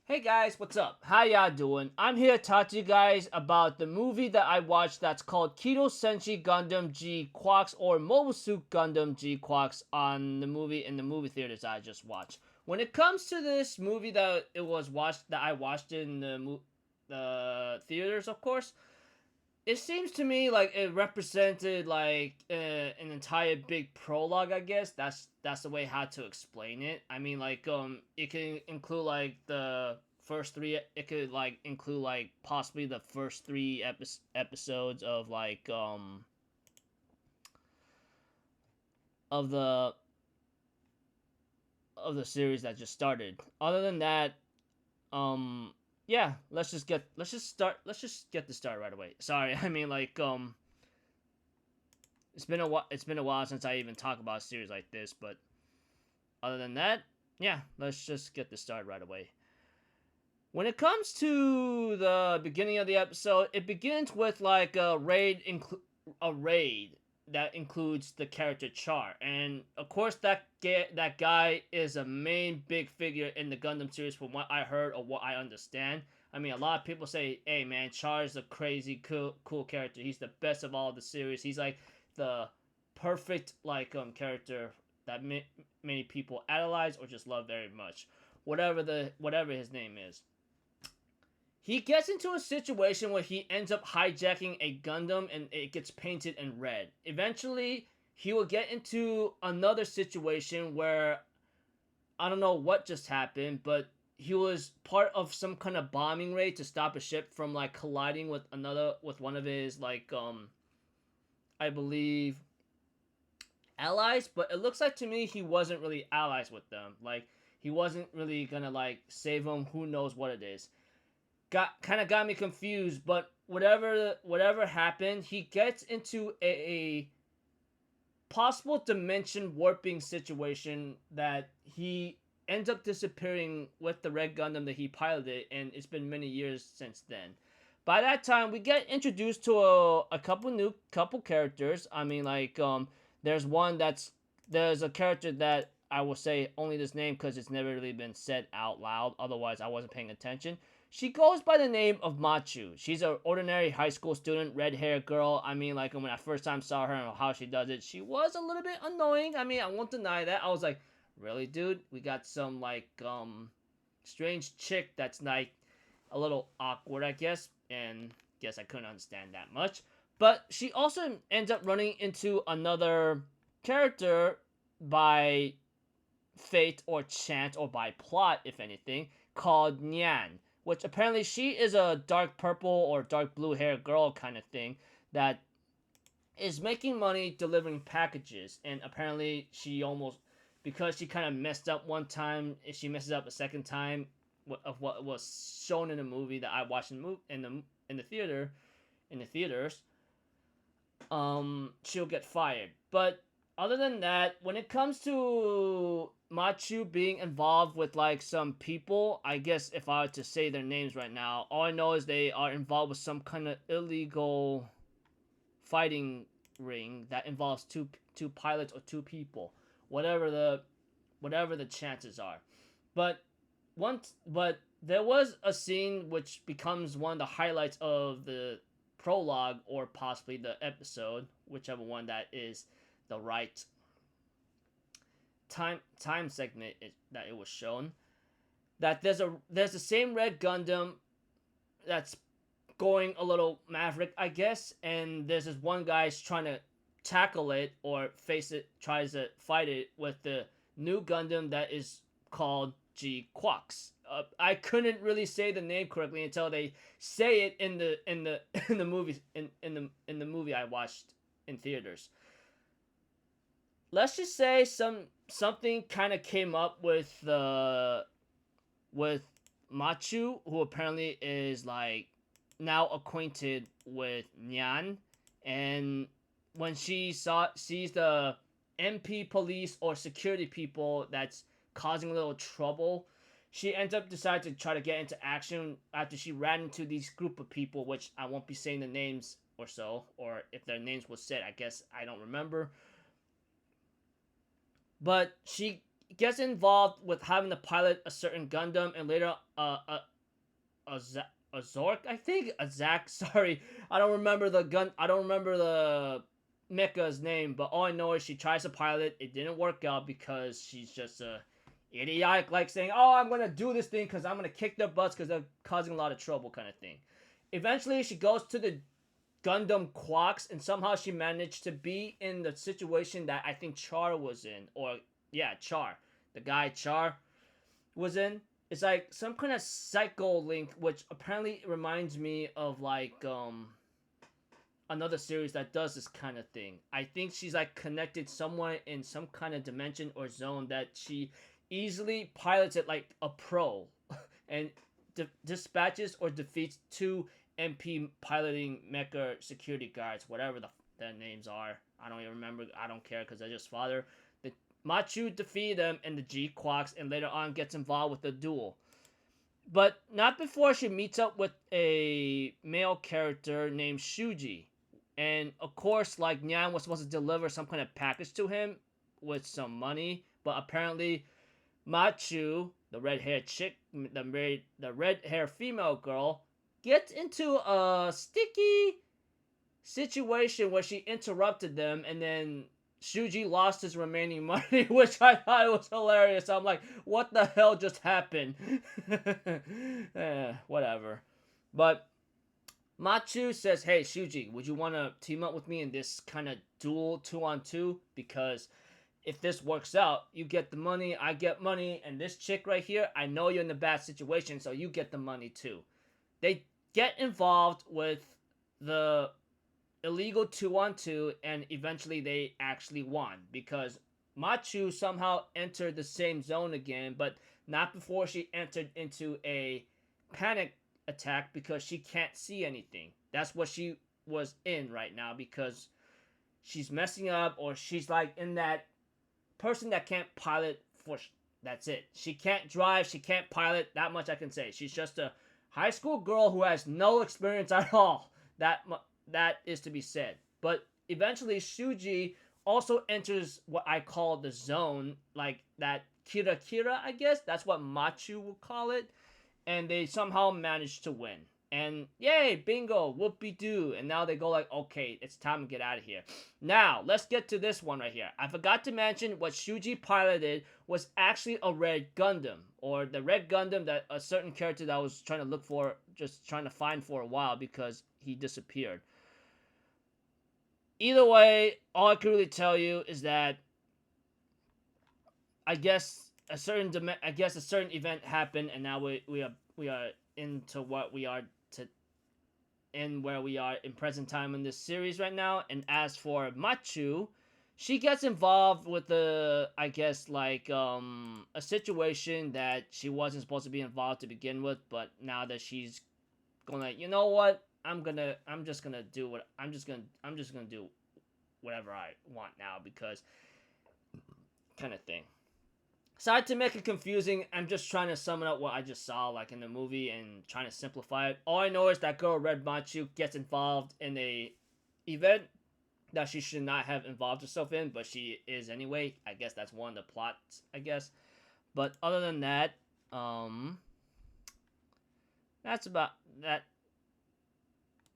Hey guys, what's up? How y'all doing? I'm here to talk to you guys about the movie that I watched that's called Keto Senshi Gundam GQuuuuuX or Mobile Suit Gundam GQuuuuuX on the movie in the movie theaters I just watched. When it comes to this movie that I watched in the theaters, of course, it seems to me like it represented like an entire big prologue. I guess that's the way how to explain it. I mean, like it can include like the first three. It could like include like possibly the first three episodes of like of the of the series that just started. Other than that, um yeah, let's just get the start right away. Sorry, I mean like it's been a while since I even talked about a series like this, but other than that, yeah, let's just get this started right away. When it comes to the beginning of the episode, it begins with like a raid that includes the character Char, and of course that guy is a main big figure in the Gundam series from what I heard or what I understand. I mean, a lot of people say, "Hey man, Char is a crazy cool character. He's the best of all the series. He's like the perfect like character that many people idolize or just love very much. Whatever his name is." He gets into a situation where he ends up hijacking a Gundam and it gets painted in red. Eventually, he will get into another situation where I don't know what just happened, but he was part of some kind of bombing raid to stop a ship from like colliding with one of his like I believe allies, but it looks like to me he wasn't really allies with them. Like he wasn't really gonna like save them. Who knows what it is? Got me confused, but whatever happened, he gets into a possible dimension warping situation that he ends up disappearing with the red Gundam that he piloted, and it's been many years since then. By that time, we get introduced to a couple characters. I mean, like there's one there's a character that I will say only this name because it's never really been said out loud. Otherwise, I wasn't paying attention. She goes by the name of Machu. She's an ordinary high school student, red hair girl. I mean, like when I first time saw her and how she does it, she was a little bit annoying. I mean, I won't deny that. I was like, really, dude? We got some like strange chick that's like a little awkward, I guess, and guess I couldn't understand that much. But she also ends up running into another character by fate or chance or by plot, if anything, called Nyan, which apparently she is a dark purple or dark blue hair girl kind of thing that is making money delivering packages. And apparently she almost, because she kind of messed up one time, if she messes up a second time of what was shown in the movie that I watched in the theater in the theaters, she'll get fired. But other than that, when it comes to Machu being involved with like some people, I guess if I were to say their names right now, all I know is they are involved with some kind of illegal fighting ring that involves two pilots or two people, whatever the chances are. But there was a scene which becomes one of the highlights of the prologue or possibly the episode, whichever one that is the right time segment that it was shown. That there's the same red Gundam that's going a little maverick, I guess, and there's this one guy's trying to tackle it or face it, tries to fight it with the new Gundam that is called GQuuuuuX. I couldn't really say the name correctly until they say it in the movies in the movie I watched in theaters. Let's just say something kind of came up with Machu, who apparently is like now acquainted with Nyan, and when she sees the MP police or security people that's causing a little trouble, she ends up deciding to try to get into action after she ran into these group of people, which I won't be saying the names or so, or if their names was said, I guess I don't remember. But she gets involved with having to pilot a certain Gundam, and later a Zork, I think, a Zack. Sorry, I don't remember the mecha's name, but all I know is she tries to pilot. It didn't work out because she's just a idiotic, like saying, "Oh, I'm gonna do this thing because I'm gonna kick their butts because they're causing a lot of trouble," kind of thing. Eventually, she goes to the Gundam GQuuuuuX, and somehow she managed to be in the situation that I think Char was in, or yeah, Char, the guy Char was in. It's like some kind of psycho link, which apparently reminds me of like another series that does this kind of thing. I think she's like connected somewhere in some kind of dimension or zone that she easily pilots it like a pro, and dispatches or defeats two MP piloting mecha security guards, whatever their names are. I don't even remember. I don't care because I just father. The Machu defeated them in the GQuuuuuX, and later on gets involved with the duel. But not before she meets up with a male character named Shuji. And of course, like, Nyan was supposed to deliver some kind of package to him with some money, but apparently Machu, the red-haired chick, the red-haired female girl, gets into a sticky situation where she interrupted them, and then Shuji lost his remaining money, which I thought was hilarious. I'm like, what the hell just happened? Whatever. But Machu says, "Hey, Shuji, would you want to team up with me in this kind of duel 2-on-2? Because if this works out, you get the money, I get money, and this chick right here, I know you're in a bad situation, so you get the money too." They get involved with the illegal 2-on-2, and eventually they actually won because Machu somehow entered the same zone again, but not before she entered into a panic attack because she can't see anything. That's what she was in right now because she's messing up, or she's like in that person that can't pilot for. That's it. She can't drive, she can't pilot. That much I can say. She's just a high school girl who has no experience at all. That is to be said. But eventually, Shuji also enters what I call the zone, like that Kira Kira, I guess. That's what Machu will call it. And they somehow manage to win. And yay, bingo, whoopee-doo. And now they go like, okay, it's time to get out of here. Now, let's get to this one right here. I forgot to mention what Shuji piloted was actually a red Gundam. Or the red Gundam that a certain character that I was trying to look for, just trying to find for a while because he disappeared. Either way, all I can really tell you is that I guess a certain event happened, and now we are into what we are to in where we are in present time in this series right now. And as for Machu, she gets involved with I guess like a situation that she wasn't supposed to be involved to begin with, but now that she's gonna, you know what, I'm just gonna do whatever I want now because kind of thing. Sorry to make it confusing. I'm just trying to sum up what I just saw, like in the movie, and trying to simplify it. All I know is that girl Red Machu gets involved in a event that she should not have involved herself in, but she is anyway. I guess that's one of the plots, I guess. But other than that, that's about that.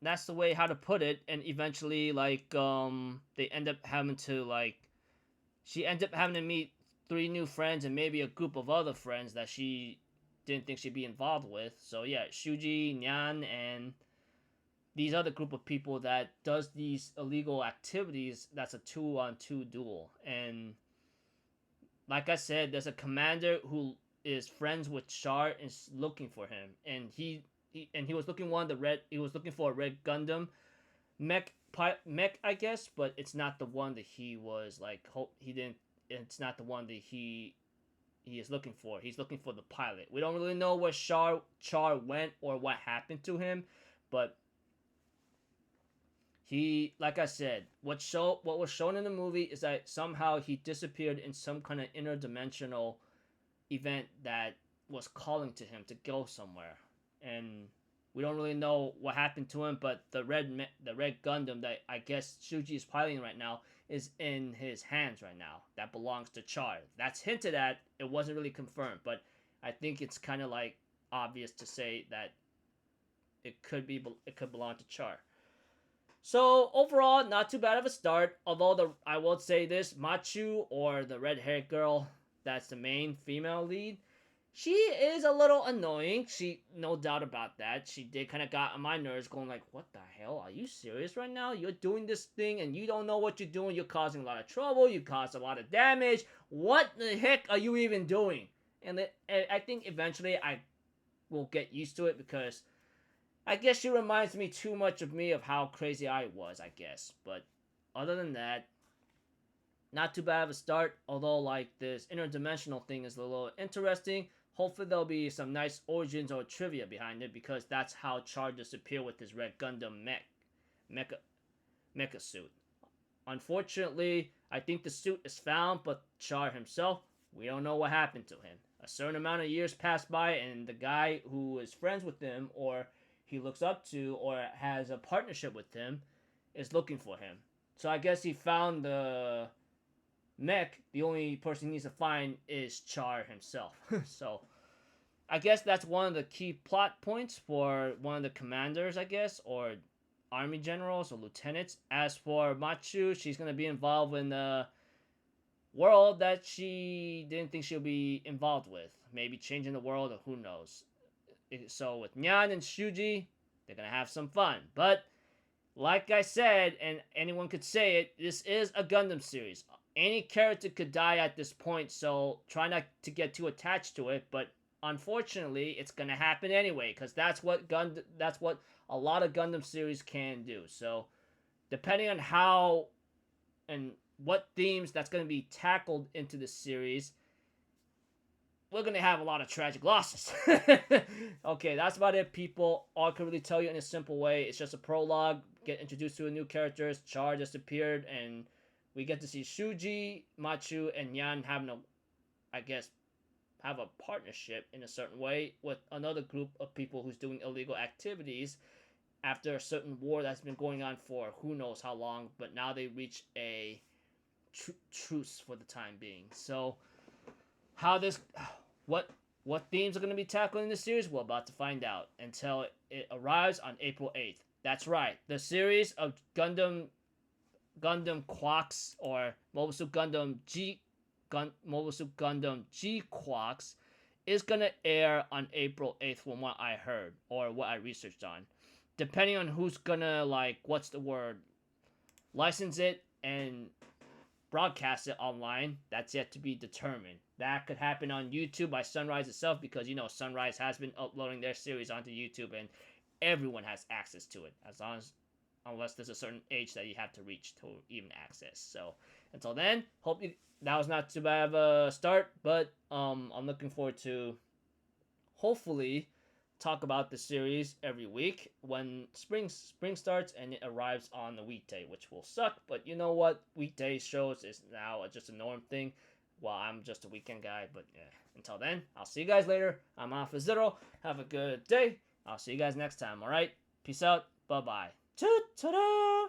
That's the way how to put it. And eventually, like, they end up having to, like, she ends up having to meet 3 new friends and maybe a group of other friends that she didn't think she'd be involved with. So yeah, Shuji, Nyan, and these other group of people that does these illegal activities. That's a 2-on-2 duel. And like I said, there's a commander who is friends with Char and is looking for him. And he was looking for a red Gundam mech, I guess, but it's not the one that he was like it's not the one that he is looking for. He's looking for the pilot. We don't really know where Char went or what happened to him, but he, like I said, what was shown in the movie is that somehow he disappeared in some kind of interdimensional event that was calling to him to go somewhere. And We don't really know what happened to him, but the red Gundam that I guess Shuji is piloting right now is in his hands right now. That belongs to Char. That's hinted at. It wasn't really confirmed, but I think it's kind of like obvious to say that it could belong to Char. So overall, not too bad of a start. Although I will say this, Machu, or the red-haired girl, that's the main female lead, she is a little annoying. She, no doubt about that. She did kind of got on my nerves, going like, what the hell? Are you serious right now? You're doing this thing and you don't know what you're doing. You're causing a lot of trouble. You caused a lot of damage. What the heck are you even doing? And I think eventually I will get used to it, because I guess she reminds me too much of me, of how crazy I was, I guess. But other than that, not too bad of a start. Although, like, this interdimensional thing is a little interesting. Hopefully there'll be some nice origins or trivia behind it, because that's how Char disappeared with his red Gundam mecha suit. Unfortunately, I think the suit is found, but Char himself, we don't know what happened to him. A certain amount of years passed by, and the guy who is friends with him, or he looks up to, or has a partnership with him, is looking for him. So I guess he found the mech. The only person he needs to find is Char himself. So I guess that's one of the key plot points for one of the commanders, I guess, or army generals or lieutenants. As for Machu, she's going to be involved in the world that she didn't think she'll be involved with. Maybe changing the world, or who knows. So with Nyan and Shuji, they're going to have some fun. But like I said, and anyone could say it, this is a Gundam series. Any character could die at this point, so try not to get too attached to it. But unfortunately, it's going to happen anyway, because that's what a lot of Gundam series can do. So depending on how and what themes that's going to be tackled into the series, we're going to have a lot of tragic losses. Okay, that's about it, people. All I can really tell you in a simple way, it's just a prologue. Get introduced to the new characters. Char just appeared, and we get to see Shuji, Machu, and Yan having have a partnership in a certain way with another group of people who's doing illegal activities after a certain war that's been going on for who knows how long, but now they reach a truce for the time being. So what themes are going to be tackled in the series, we're about to find out, until it arrives on April 8th. That's right, the series of Gundam GQuuuuuX, or Mobile Suit Gundam GQuuuuuX, is gonna air on April 8th, from what I heard, or what I researched on. Depending on who's gonna, license it and broadcast it online, that's yet to be determined. That could happen on YouTube by Sunrise itself, because Sunrise has been uploading their series onto YouTube, and everyone has access to it, unless there's a certain age that you have to reach to even access. So until then, that was not too bad of a start, but I'm looking forward to hopefully talk about the series every week when spring starts and it arrives on the weekday, which will suck, but you know what, weekday shows is now just a norm thing. Well, I'm just a weekend guy, but yeah. Until then, I'll see you guys later. I'm Alpha Zero. Have a good day. I'll see you guys next time, alright? Peace out. Bye-bye. Ta-da!